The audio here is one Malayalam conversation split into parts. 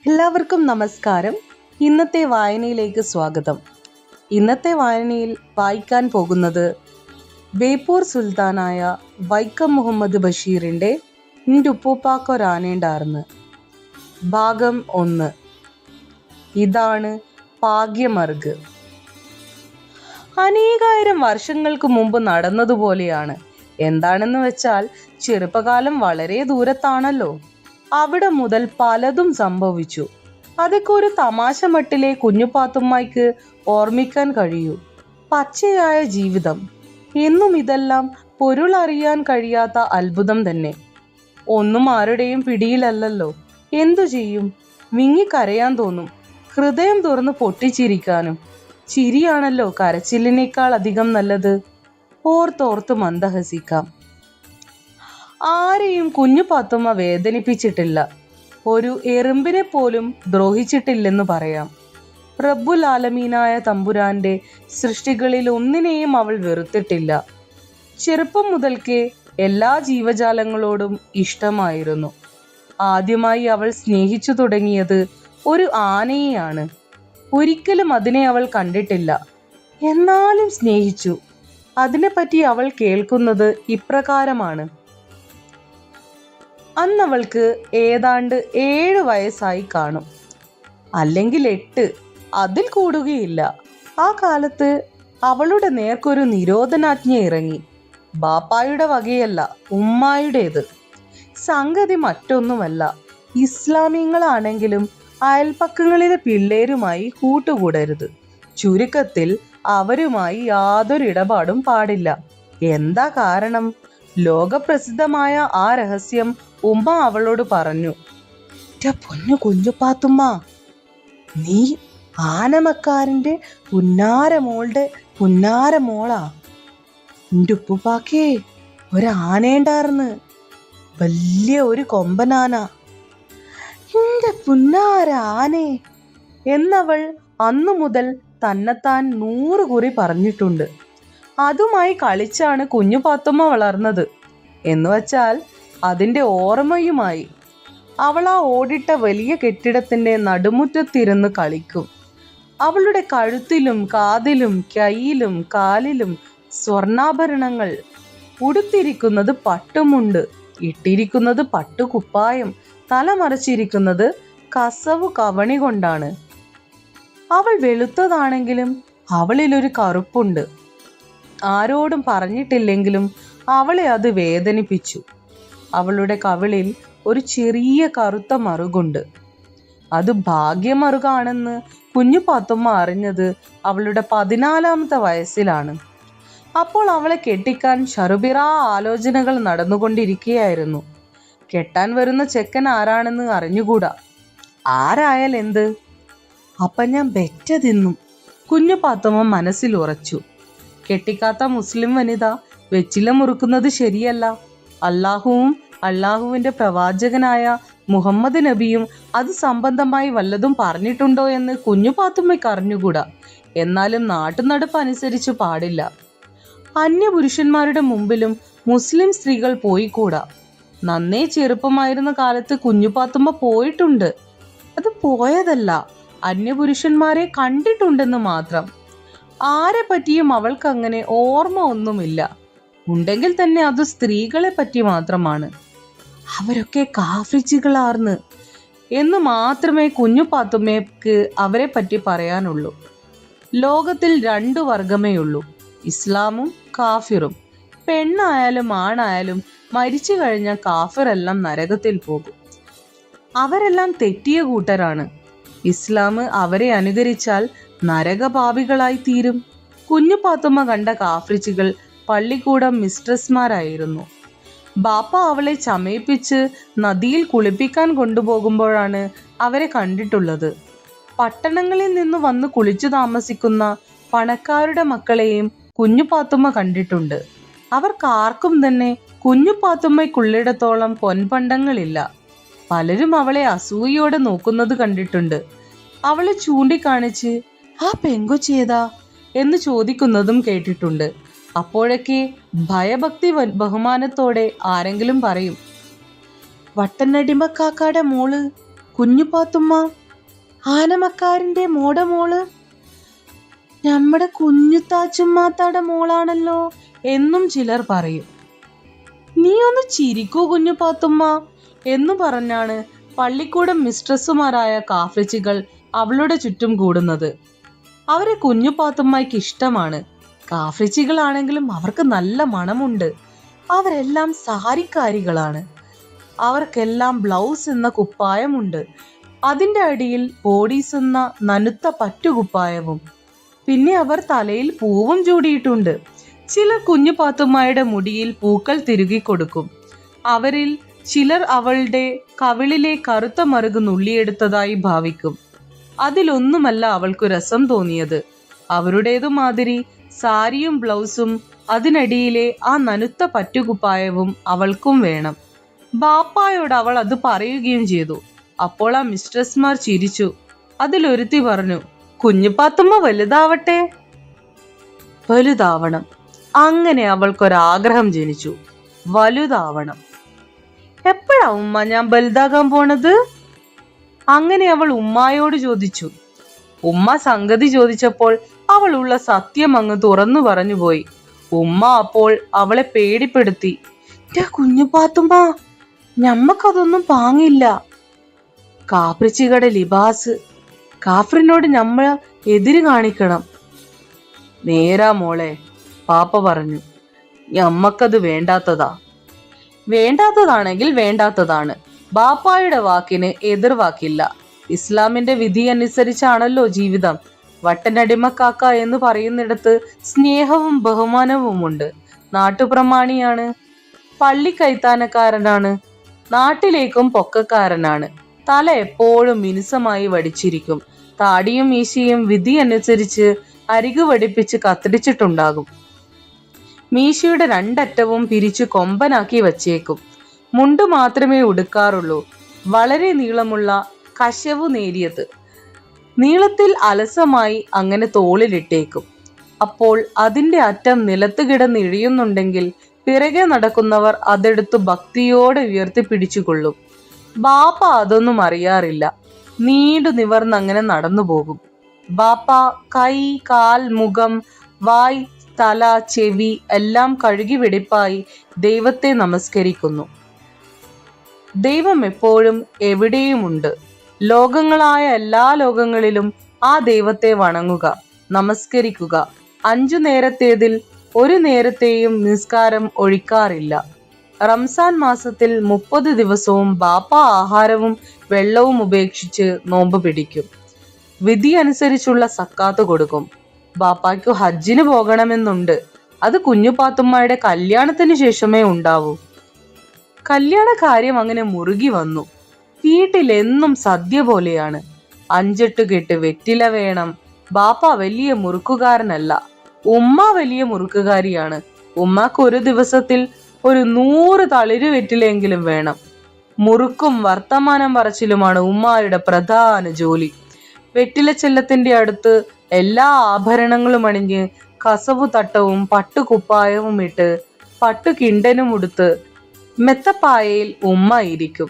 എല്ലാവർക്കും നമസ്കാരം. ഇന്നത്തെ വായനയിലേക്ക് സ്വാഗതം. ഇന്നത്തെ വായനയിൽ വായിക്കാൻ പോകുന്നത് ബേപ്പൂർ സുൽത്താനായ വൈക്കം മുഹമ്മദ് ബഷീറിൻ്റെ ൻ്റുപ്പൂപ്പാക്കൊരാനേണ്ടാർന്ന് ഭാഗം 1. ഇതാണ് ഭാഗ്യമർഗ്. അനേകായിരം വർഷങ്ങൾക്ക് മുമ്പ് നടന്നതുപോലെയാണ്. എന്താണെന്ന് വെച്ചാൽ ചെറുപ്പകാലം വളരെ ദൂരത്താണല്ലോ. അവിടെ മുതൽ പലതും സംഭവിച്ചു. അതൊക്കെ ഒരു തമാശ മട്ടിലെ കുഞ്ഞുപാത്തുമ്മയ്ക്ക് ഓർമ്മിക്കാൻ കഴിയൂ. പച്ചയായ ജീവിതം എന്നും ഇതെല്ലാം പൊരുളറിയാൻ കഴിയാത്ത അത്ഭുതം തന്നെ. ഒന്നും ആരുടെയും പിടിയിലല്ലല്ലോ. എന്തു ചെയ്യും? വിങ്ങിക്കരയാൻ തോന്നും, ഹൃദയം തുറന്ന് പൊട്ടിച്ചിരിക്കാനും. ചിരിയാണല്ലോ കരച്ചിലിനേക്കാൾ അധികം നല്ലത്. ഓർത്തോർത്ത് മന്ദഹസിക്കാം. ആരെയും കുഞ്ഞുപാത്തുമ്മ വേദനിപ്പിച്ചിട്ടില്ല. ഒരു എറുമ്പിനെ പോലും ദ്രോഹിച്ചിട്ടില്ലെന്ന് പറയാം. റബ്ബുൽ ആലമീനായ തമ്പുരാന്റെ സൃഷ്ടികളിൽ ഒന്നിനെയും അവൾ വെറുത്തിട്ടില്ല. ചെറുപ്പം മുതൽക്കേ എല്ലാ ജീവജാലങ്ങളോടും ഇഷ്ടമായിരുന്നു. ആദ്യമായി അവൾ സ്നേഹിച്ചു തുടങ്ങിയത് ഒരു ആനയെയാണ്. ഒരിക്കലും അതിനെ അവൾ കണ്ടിട്ടില്ല, എന്നാലും സ്നേഹിച്ചു. അതിനെപ്പറ്റി അവൾ കേൾക്കുന്നത് ഇപ്രകാരമാണ്. അന്നവൾക്ക് ഏതാണ്ട് 7 വയസ്സായി കാണും, അല്ലെങ്കിൽ 8, അതിൽ കൂടുകയില്ല. ആ കാലത്ത് അവളുടെ നേർക്കൊരു നിരോധനാജ്ഞ ഇറങ്ങി. ബാപ്പായുടെ വകയല്ല, ഉമ്മായുടേത്. സംഗതി മറ്റൊന്നുമല്ല, ഇസ്ലാമിയങ്ങളാണെങ്കിലും അയൽപ്പക്കങ്ങളിലെ പിള്ളേരുമായി കൂട്ടുകൂടരുത്. ചുരുക്കത്തിൽ അവരുമായി യാതൊരു ഇടപാടും പാടില്ല. എന്താ കാരണം? ലോകപ്രസിദ്ധമായ ആ രഹസ്യം ഉമ്മ അവളോട് പറഞ്ഞു. പൊന്നു കുഞ്ഞുപാത്തുമ്മ, നീ ആനമക്കാരന്റെ പുന്നാരമോളാ. എൻ്റെ ഉപ്പുപ്പാക്കേ ഒരാനേണ്ടാർന്ന്, വലിയ ഒരു കൊമ്പനാന. എൻ്റെ പുന്നാര ആനേ എന്നവൾ അന്നു മുതൽ തന്നെത്താൻ 100 കുറി പറഞ്ഞിട്ടുണ്ട്. അതുമായി കളിച്ചാണ് കുഞ്ഞുപാത്തുമ്മ വളർന്നത് എന്ന് വച്ചാൽ അതിൻ്റെ ഓർമ്മയുമായി. അവൾ ആ ഓടിട്ട വലിയ കെട്ടിടത്തിൻ്റെ നടുമുറ്റത്തിരുന്ന് കളിക്കും. അവളുടെ കഴുത്തിലും കാതിലും കൈയിലും കാലിലും സ്വർണ്ണാഭരണങ്ങൾ. ഉടുത്തിരിക്കുന്നത് പട്ടുമുണ്ട്, ഇട്ടിരിക്കുന്നത് പട്ടുകുപ്പായം, തലമറച്ചിരിക്കുന്നത് കസവു കവണി കൊണ്ടാണ്. അവൾ വെളുത്തതാണെങ്കിലും അവളിലൊരു കറുപ്പുണ്ട്. ആരോടും പറഞ്ഞിട്ടില്ലെങ്കിലും അവളെ അത് വേദനിപ്പിച്ചു. അവളുടെ കവിളിൽ ഒരു ചെറിയ കറുത്ത മറുകുണ്ട്. അത് ഭാഗ്യമറുകാണെന്ന് കുഞ്ഞുപാത്തുമ്മ അറിഞ്ഞത് അവളുടെ 14ാമത്തെ വയസ്സിലാണ്. അപ്പോൾ അവളെ കെട്ടിക്കാൻ ഷറുബിറാ ആലോചനകൾ നടന്നുകൊണ്ടിരിക്കുകയായിരുന്നു. കെട്ടാൻ വരുന്ന ചെക്കൻ ആരാണെന്ന് അറിഞ്ഞുകൂടാ. ആരായാൽ എന്ത്? അപ്പം ഞാൻ ബെറ്റ തിന്നും, കുഞ്ഞുപാത്തുമ്മ മനസ്സിൽ ഉറച്ചു. കെട്ടിക്കാത്ത മുസ്ലിം വനിത വെച്ചില മുറുക്കുന്നത് ശരിയല്ല. അള്ളാഹുവും അള്ളാഹുവിൻ്റെ പ്രവാചകനായ മുഹമ്മദ് നബിയും അത് സംബന്ധമായി വല്ലതും പറഞ്ഞിട്ടുണ്ടോ എന്ന് കുഞ്ഞുപാത്തുമ്മയ്ക്ക് അറിഞ്ഞുകൂടാ. എന്നാലും നാട്ടുനടപ്പ് അനുസരിച്ച് പാടില്ല. അന്യപുരുഷന്മാരുടെ മുമ്പിലും മുസ്ലിം സ്ത്രീകൾ പോയിക്കൂടാ. നന്നേ ചെറുപ്പമായിരുന്ന കാലത്ത് കുഞ്ഞുപാത്തുമ്മ പോയിട്ടുണ്ട്. അത് പോയതല്ല, അന്യപുരുഷന്മാരെ കണ്ടിട്ടുണ്ടെന്ന് മാത്രം. ആരെ പറ്റിയും അവൾക്കങ്ങനെ ഓർമ്മ ഒന്നുമില്ല. ഉണ്ടെങ്കിൽ തന്നെ അത് സ്ത്രീകളെ പറ്റി മാത്രമാണ്. അവരൊക്കെ കാഫിറുകളാർന്ന് എന്ന് മാത്രമേ കുഞ്ഞുപാത്തുമ്മയ്ക്ക് അവരെ പറ്റി പറയാനുള്ളൂ. ലോകത്തിൽ 2 വർഗമേയുള്ളൂ, ഇസ്ലാമും കാഫിറും. പെണ്ണായാലും ആണായാലും മരിച്ചു കഴിഞ്ഞാൽ കാഫിറെല്ലാം നരകത്തിൽ പോകും. അവരെല്ലാം തെറ്റിയ കൂട്ടരാണ്. ഇസ്ലാം അവരെ അനുകരിച്ചാൽ നരകപാപികളായി തീരും. കുഞ്ഞുപാത്തുമ്മ കണ്ട കാഫിറുകൾ പള്ളിക്കൂടം മിസ്ട്രസ്മാരായിരുന്നു. ബാപ്പ അവളെ ചമയിപ്പിച്ച് നദിയിൽ കുളിപ്പിക്കാൻ കൊണ്ടുപോകുമ്പോഴാണ് അവരെ കണ്ടിട്ടുള്ളത്. പട്ടണങ്ങളിൽ നിന്ന് വന്ന് കുളിച്ചു താമസിക്കുന്ന പണക്കാരുടെ മക്കളെയും കുഞ്ഞുപാത്തുമ്മ കണ്ടിട്ടുണ്ട്. അവർക്കാർക്കും തന്നെ കുഞ്ഞുപാത്തുമ്മയ്ക്കുള്ളിടത്തോളം പൊൻപണ്ടങ്ങളില്ല. പലരും അവളെ അസൂയയോടെ നോക്കുന്നത് കണ്ടിട്ടുണ്ട്. അവളെ ചൂണ്ടിക്കാണിച്ച് ആ പെങ്കൊച്ചേതാ എന്ന് ചോദിക്കുന്നതും കേട്ടിട്ടുണ്ട്. അപ്പോഴൊക്കെ ഭയഭക്തി ബഹുമാനത്തോടെ ആരെങ്കിലും പറയും, വട്ടനടിമക്കാക്കാടെ മോള് കുഞ്ഞുപാത്തുമ്മ, ആനമക്കാരന്റെ മോള് നമ്മുടെ കുഞ്ഞുത്താച്ചുമ്മാത്താടെ മോളാണല്ലോ എന്നും ചിലർ പറയും. നീ ഒന്ന് ചിരിക്കൂ കുഞ്ഞുപാത്തുമ്മ എന്നു പറഞ്ഞാണ് പള്ളിക്കൂടം മിസ്ട്രസ്സുമാരായ കാഫ്രിച്ചികൾ അവളുടെ ചുറ്റും കൂടുന്നത്. അവരെ കുഞ്ഞുപാത്തുമ്മയ്ക്ക് ഇഷ്ടമാണ്. കാഫ്രിച്ചികളാണെങ്കിലും അവർക്ക് നല്ല മണമുണ്ട്. അവരെല്ലാം സാരിക്കാരികളാണ്. അവർക്കെല്ലാം ബ്ലൗസ് എന്ന കുപ്പായമുണ്ട്. അതിന്റെ അടിയിൽ ബോഡീസ് എന്ന നനുത്ത പറ്റുകുപ്പായവും. പിന്നെ അവർ തലയിൽ പൂവും ചൂടിയിട്ടുണ്ട്. ചിലർ കുഞ്ഞുപാത്തുമ്മയുടെ മുടിയിൽ പൂക്കൾ തിരുകി കൊടുക്കും. അവരിൽ ചിലർ അവളുടെ കവിളിലെ കറുത്ത മറുക് നുള്ളിയെടുത്തതായി ഭാവിക്കും. അതിലൊന്നുമല്ല അവൾക്കു രസം തോന്നിയത്. അവരുടേതുമാതിരി സാരിയും ബ്ലൗസും അതിനടിയിലെ ആ നനുത്ത പറ്റുകുപ്പായവും അവൾക്കും വേണം. ബാപ്പായോട് അവൾ അത് പറയുകയും ചെയ്തു. അപ്പോൾ ആ മിസ്ട്രസ്മാർ ചിരിച്ചു. അതിലൊരുത്തി പറഞ്ഞു, കുഞ്ഞുപാത്തുമ്മ വലുതാവട്ടെ. വലുതാവണം. അങ്ങനെ അവൾക്കൊരാഗ്രഹം ജനിച്ചു, വലുതാവണം. എപ്പോഴാ ഉമ്മ ഞാൻ വലുതാകാൻ പോണത്? അങ്ങനെ അവൾ ഉമ്മായോട് ചോദിച്ചു. ഉമ്മ സംഗതി ചോദിച്ചപ്പോൾ അവൾ ഉള്ള സത്യം അങ്ങ് തുറന്നു പറഞ്ഞുപോയി. ഉമ്മ അപ്പോൾ അവളെ പേടിപ്പെടുത്തി. കുഞ്ഞുപാത്തുമ്മ, ഞമ്മക്കതൊന്നും പാങ്ങില്ല. കാപ്രിച്ചികളുടെ ലിബാസ്, കാഫറിനോട് നമ്മൾ എതിര് കാണിക്കണം. നേരാ മോളെ, പാപ്പ പറഞ്ഞു. ഞമ്മക്കത് വേണ്ടാത്തതാ. വേണ്ടാത്തതാണെങ്കിൽ വേണ്ടാത്തതാണ്. ബാപ്പായുടെ വാക്കിന് എതിർവാക്കില്ല. ഇസ്ലാമിന്റെ വിധി അനുസരിച്ചാണല്ലോ ജീവിതം. വട്ടനടിമക്കാക്ക എന്ന് പറയുന്നിടത്ത് സ്നേഹവും ബഹുമാനവുമുണ്ട്. നാട്ടുപ്രമാണിയാണ്, പള്ളി കൈത്താനക്കാരനാണ്, നാട്ടിലേക്കും പൊക്കക്കാരനാണ്. തല എപ്പോഴും മിനുസമായി വടിച്ചിരിക്കും. താടിയും മീശയും വിധി അനുസരിച്ച് അരികു വടിപ്പിച്ച് കത്തിരിച്ചിട്ടുണ്ടാകും. മീശയുടെ രണ്ടറ്റവും പിരിച്ചു കൊമ്പനാക്കി വച്ചേക്കും. മുണ്ട് മാത്രമേ ഉടുക്കാറുള്ളൂ. വളരെ നീളമുള്ള കശവു നേരിയത്. നീളത്തിൽ അലസമായി അങ്ങനെ തോളിലിട്ടേക്കും. അപ്പോൾ അതിന്റെ അറ്റം നിലത്ത് കിടന്ന് ഇഴിയുന്നുണ്ടെങ്കിൽ പിറകെ നടക്കുന്നവർ അതെടുത്ത് ഭക്തിയോടെ ഉയർത്തിപ്പിടിച്ചുകൊള്ളും. ബാപ്പ അതൊന്നും അറിയാറില്ല. നീണ്ടു നിവർന്നങ്ങനെ നടന്നു പോകും. ബാപ്പ കൈ, കാൽ, മുഖം, വായ്, തല, ചെവി എല്ലാം കഴുകി വെടിപ്പായി ദൈവത്തെ നമസ്കരിക്കുന്നു. ദൈവം എപ്പോഴും എവിടെയുമുണ്ട്. ലോകങ്ങളായ എല്ലാ ലോകങ്ങളിലും ആ ദൈവത്തെ വണങ്ങുക, നമസ്കരിക്കുക. 5 നേരത്തേതിൽ ഒരു നേരത്തെയും നിസ്കാരം ഒഴിക്കാറില്ല. റംസാൻ മാസത്തിൽ 30 ദിവസവും ബാപ്പ ആഹാരവും വെള്ളവും ഉപേക്ഷിച്ച് നോമ്പ് പിടിക്കും. വിധി അനുസരിച്ചുള്ള സക്കാത്ത് കൊടുക്കും. ബാപ്പായ്ക്കു ഹജ്ജിന് പോകണമെന്നുണ്ട്. അത് കുഞ്ഞുപാത്തുമ്മയുടെ കല്യാണത്തിന് ശേഷമേ ഉണ്ടാവൂ. കല്യാണ കാര്യം അങ്ങനെ മുറുകി വന്നു. വീട്ടിലെന്നും സദ്യ പോലെയാണ്. 5-8 കെട്ട് വെറ്റില വേണം. ബാപ്പ വലിയ മുറുക്കുകാരനല്ല, ഉമ്മ വലിയ മുറുക്കുകാരിയാണ്. ഉമ്മക്ക് ഒരു ദിവസത്തിൽ ഒരു 100 തളിര് വെറ്റിലെങ്കിലും വേണം. മുറുക്കും വർത്തമാനം പറച്ചിലുമാണ് ഉമ്മായുടെ പ്രധാന ജോലി. വെറ്റില ചെല്ലത്തിന്റെ അടുത്ത് എല്ലാ ആഭരണങ്ങളും അണിഞ്ഞ് കസവു തട്ടവും പട്ടുകുപ്പായവും ഇട്ട് പട്ടു കിണ്ടനും ഉടുത്ത് മെത്തപ്പായയിൽ ഉമ്മ ഇരിക്കും.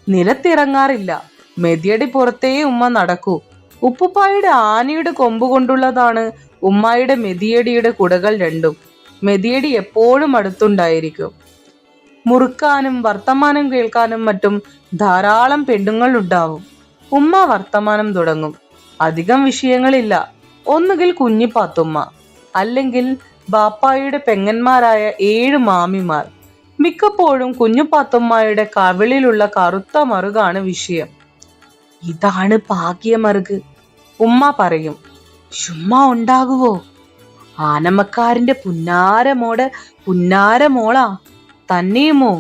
നിലത്തിറങ്ങാറില്ല. മെതിയടി പുറത്തേ ഉമ്മ നടക്കൂ. ഉപ്പുപ്പായുടെ ആനയുടെ കൊമ്പ് കൊണ്ടുള്ളതാണ് ഉമ്മായുടെ മെതിയടിയുടെ കുടകൾ രണ്ടും. മെതിയടി എപ്പോഴും അടുത്തുണ്ടായിരിക്കും. മുറുക്കാനും വർത്തമാനം കേൾക്കാനും മറ്റും ധാരാളം പെണ്ണുങ്ങൾ ഉണ്ടാവും. ഉമ്മ വർത്തമാനം തുടങ്ങും. അധികം വിഷയങ്ങളില്ല. ഒന്നുകിൽ കുഞ്ഞിപ്പാത്തുമ്മ, അല്ലെങ്കിൽ ബാപ്പായുടെ പെങ്ങന്മാരായ 7 മാമിമാർ. മിക്കപ്പോഴും കുഞ്ഞുപാത്തുമ്മയുടെ കവിളിലുള്ള കറുത്ത മറുകാണ് വിഷയം. ഇതാണ് ഭാഗ്യമറുക്, ഉമ്മ പറയും. ചുമ്മാ ഉണ്ടാകുവോ? ആനമക്കാരന്റെ പുന്നാരമോളാ തന്നെയുമോ?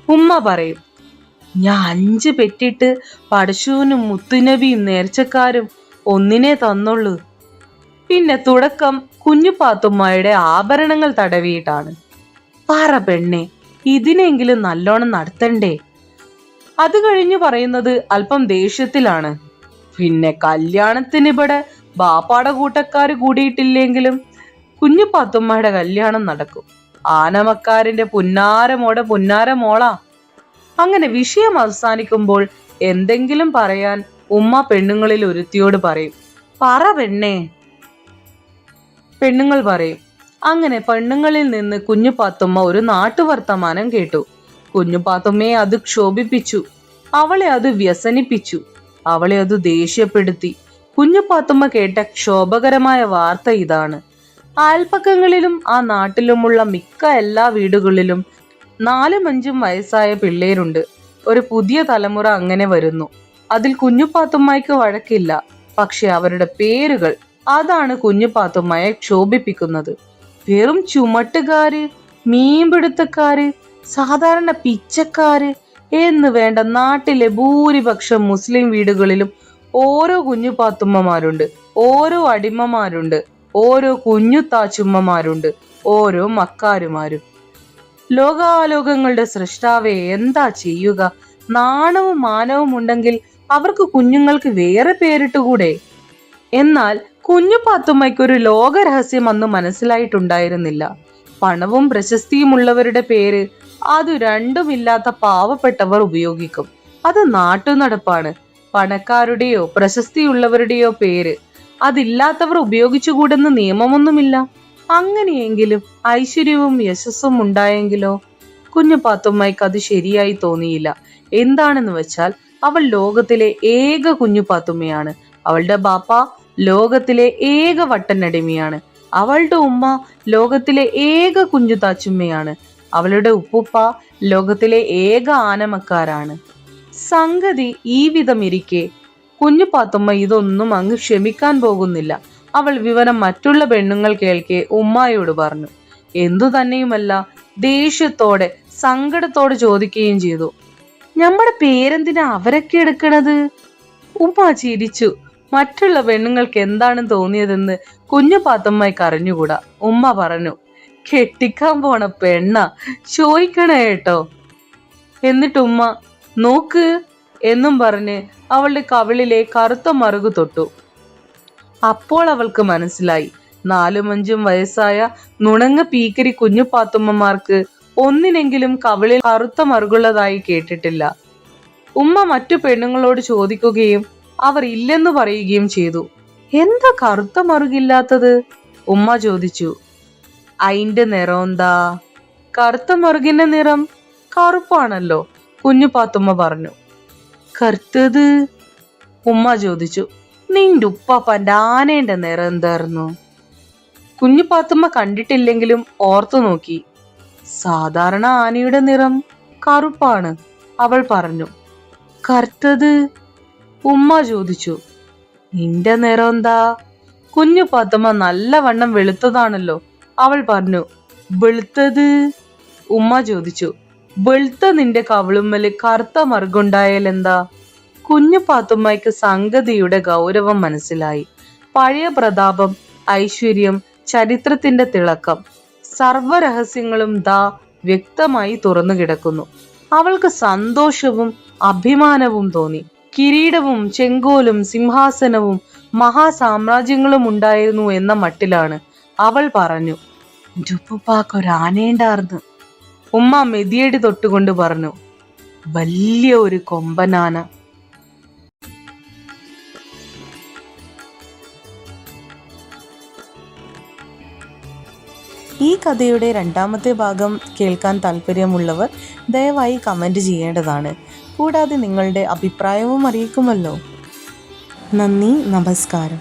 ഉമ്മ പറയും. ഞാൻ 5 പെറ്റിട്ട് പടശൂനും മുത്തുനബിയും നേർച്ചക്കാരും ഒന്നിനെ തന്നുള്ളൂ. പിന്നെ തുടക്കം കുഞ്ഞുപാത്തുമ്മയുടെ ആഭരണങ്ങൾ തടവിയിട്ടാണ്. പറ പെണ്ണെ, ഇതിനെങ്കിലും നല്ലോണം നടത്തണ്ടേ? അത് കഴിഞ്ഞു പറയുന്നത് അല്പം ദേഷ്യത്തിലാണ്. പിന്നെ കല്യാണത്തിന് ഇവിടെ ബാപ്പാടെ കൂട്ടക്കാര് കൂടിയിട്ടില്ലെങ്കിലും കുഞ്ഞുപാത്തുമ്മയുടെ കല്യാണം നടക്കും. ആനമക്കാരന്റെ പുന്നാരമോളാ. അങ്ങനെ വിഷയം അവസാനിക്കുമ്പോൾ എന്തെങ്കിലും പറയാൻ ഉമ്മ പെണ്ണുങ്ങളിൽ ഒരുത്തിയോട് പറയും, പറ പെണ്ണേ. പെണ്ണുങ്ങൾ പറയും. അങ്ങനെ പെണ്ണുങ്ങളിൽ നിന്ന് കുഞ്ഞു പാത്തുമ്മ ഒരു നാട്ടുവർത്തമാനം കേട്ടു. കുഞ്ഞു പാത്തുമ്മയെ അത് ക്ഷോഭിപ്പിച്ചു. അവളെ അത് വ്യസനിപ്പിച്ചു. അവളെ അത് ദേഷ്യപ്പെടുത്തി. കുഞ്ഞു പാത്തുമ്മ കേട്ട ക്ഷോഭകരമായ വാർത്ത ഇതാണ്: അയൽപ്പക്കങ്ങളിലും ആ നാട്ടിലുമുള്ള മിക്ക എല്ലാ വീടുകളിലും 4-5 വയസ്സായ പിള്ളേരുണ്ട്. ഒരു പുതിയ തലമുറ അങ്ങനെ വരുന്നു. അതിൽ കുഞ്ഞു പാത്തുമ്മയ്ക്ക് വഴക്കില്ല. പക്ഷെ അവരുടെ പേരുകൾ, അതാണ് കുഞ്ഞു പാത്തുമ്മയെ ക്ഷോഭിപ്പിക്കുന്നത്. വെറും ചുമട്ടുകാര്, മീൻപിടുത്തക്കാര്, സാധാരണ പിച്ചക്കാര് എന്ന് വേണ്ട നാട്ടിലെ ഭൂരിപക്ഷം മുസ്ലിം വീടുകളിലും ഓരോ കുഞ്ഞു പാത്തുമ്മമാരുണ്ട്, ഓരോ അടിമമാരുണ്ട്, ഓരോ കുഞ്ഞു താച്ചുമ്മമാരുണ്ട്, ഓരോ മക്കാരുമാരും. ലോകാലോകങ്ങളുടെ സൃഷ്ടാവെ, എന്താ ചെയ്യുക? നാണവും മാനവും ഉണ്ടെങ്കിൽ അവർക്ക് കുഞ്ഞുങ്ങൾക്ക് വേറെ പേരിട്ടുകൂടെ? എന്നാൽ കുഞ്ഞു പാത്തുമ്മയ്ക്കൊരു ലോകരഹസ്യം അന്ന് മനസ്സിലായിട്ടുണ്ടായിരുന്നില്ല. പണവും പ്രശസ്തിയും ഉള്ളവരുടെ പേര് അത് രണ്ടുമില്ലാത്ത പാവപ്പെട്ടവർ ഉപയോഗിക്കും. അത് നാട്ടുനടപ്പാണ്. പണക്കാരുടെയോ പ്രശസ്തിയുള്ളവരുടെയോ പേര് അതില്ലാത്തവർ ഉപയോഗിച്ചുകൂടെന്ന് നിയമമൊന്നുമില്ല. അങ്ങനെയെങ്കിലും ഐശ്വര്യവും യശസ്സും ഉണ്ടായെങ്കിലോ? കുഞ്ഞു പാത്തുമ്മയ്ക്ക് അത് ശരിയായി തോന്നിയില്ല. എന്താണെന്ന് വെച്ചാൽ, അവൾ ലോകത്തിലെ ഏക കുഞ്ഞു പാത്തുമ്മയാണ്. അവളുടെ ബാപ്പ ലോകത്തിലെ ഏക വട്ടനടിമയാണ്. അവളുടെ ഉമ്മ ലോകത്തിലെ ഏക കുഞ്ഞു താച്ചുമ്മയാണ്. അവളുടെ ഉപ്പുപ്പ ലോകത്തിലെ ഏക ആനമക്കാരാണ്. സംഗതി ഈ വിധം ഇരിക്കെ കുഞ്ഞു പാത്തുമ്മ ഇതൊന്നും അങ്ങ് ക്ഷമിക്കാൻ പോകുന്നില്ല. അവൾ വിവരം മറ്റുള്ള പെണ്ണുങ്ങൾ കേൾക്കെ ഉമ്മായോട് പറഞ്ഞു. എന്തു തന്നെയുമല്ല, ദേഷ്യത്തോടെ സങ്കടത്തോടെ ചോദിക്കുകയും ചെയ്തു, നമ്മുടെ പേരെന്തിനാ അവരൊക്കെ എടുക്കണത്? ഉമ്മ ചിരിച്ചു. മറ്റുള്ള പെണ്ണുങ്ങൾക്ക് എന്താണ് തോന്നിയതെന്ന് കുഞ്ഞു പാത്തുമ്മയ്ക്ക് അറിഞ്ഞുകൂടാ. ഉമ്മ പറഞ്ഞു, കെട്ടിക്കാൻ പോണ പെണ്ണ, ചോദിക്കണേ കേട്ടോ. എന്നിട്ട് ഉമ്മ നോക്ക് എന്നും പറഞ്ഞ് അവളുടെ കവിളിലെ കറുത്ത മറുകു തൊട്ടു. അപ്പോൾ അവൾക്ക് മനസ്സിലായി, 4-5 വയസ്സായ നുണങ്ങ പീക്കരി കുഞ്ഞു പാത്തുമ്മമാർക്ക് ഒന്നിനെങ്കിലും കവിളിൽ കറുത്ത മറുകുള്ളതായി കേട്ടിട്ടില്ല. ഉമ്മ മറ്റു പെണ്ണുങ്ങളോട് ചോദിക്കുകയും അവർ ഇല്ലെന്ന് പറയുകയും ചെയ്തു. എന്താ കറുത്ത മറുകില്ലാത്തത്? ഉമ്മ ചോദിച്ചു. അയിന്റെ നിറം എന്താ? കറുത്ത മറുകിന്റെ നിറം കറുപ്പാണല്ലോ, കുഞ്ഞു പാത്തുമ്മ പറഞ്ഞു. കറുത്തത്? ഉമ്മ ചോദിച്ചു. നിന്റെ ഉപ്പാപ്പന്റെ ആനേന്റെ നിറം എന്തായിരുന്നു? കുഞ്ഞു പാത്തുമ്മ കണ്ടിട്ടില്ലെങ്കിലും ഓർത്തു നോക്കി. സാധാരണ ആനയുടെ നിറം കറുപ്പാണ്, അവൾ പറഞ്ഞു. കറുത്തത്? ഉമ്മ ചോദിച്ചു. നിന്റെ നിറം എന്താ? കുഞ്ഞു പാത്തുമ്മ നല്ലവണ്ണം വെളുത്തതാണല്ലോ, അവൾ പറഞ്ഞു. വെളുത്തത്? ഉമ്മ ചോദിച്ചു. വെളുത്ത നിന്റെ കവിളുമ്മല് കറുത്ത മറുകുണ്ടായാൽ എന്താ? കുഞ്ഞു പാത്തുമ്മയ്ക്ക് സംഗതിയുടെ ഗൗരവം മനസ്സിലായി. പഴയ പ്രതാപം, ഐശ്വര്യം, ചരിത്രത്തിന്റെ തിളക്കം, സർവരഹസ്യങ്ങളും ദാ വ്യക്തമായി തുറന്നു കിടക്കുന്നു. അവൾക്ക് സന്തോഷവും അഭിമാനവും തോന്നി. കിരീടവും ചെങ്കോലും സിംഹാസനവും മഹാസാമ്രാജ്യങ്ങളും ഉണ്ടായിരുന്നു എന്ന മട്ടിലാണ് അവൾ പറഞ്ഞു. ഉപ്പാക്കൊരാനയുണ്ടാർന്ന്. ഉമ്മ മെതിയടി തൊട്ടുകൊണ്ട് പറഞ്ഞു. വലിയ ഒരു കൊമ്പനാന. ഈ കഥയുടെ 2ാമത്തെ ഭാഗം കേൾക്കാൻ താല്പര്യമുള്ളവർ ദയവായി കമൻറ്റ് ചെയ്യേണ്ടതാണ്. കൂടാതെ നിങ്ങളുടെ അഭിപ്രായവും അറിയിക്കുമല്ലോ. നന്ദി, നമസ്കാരം.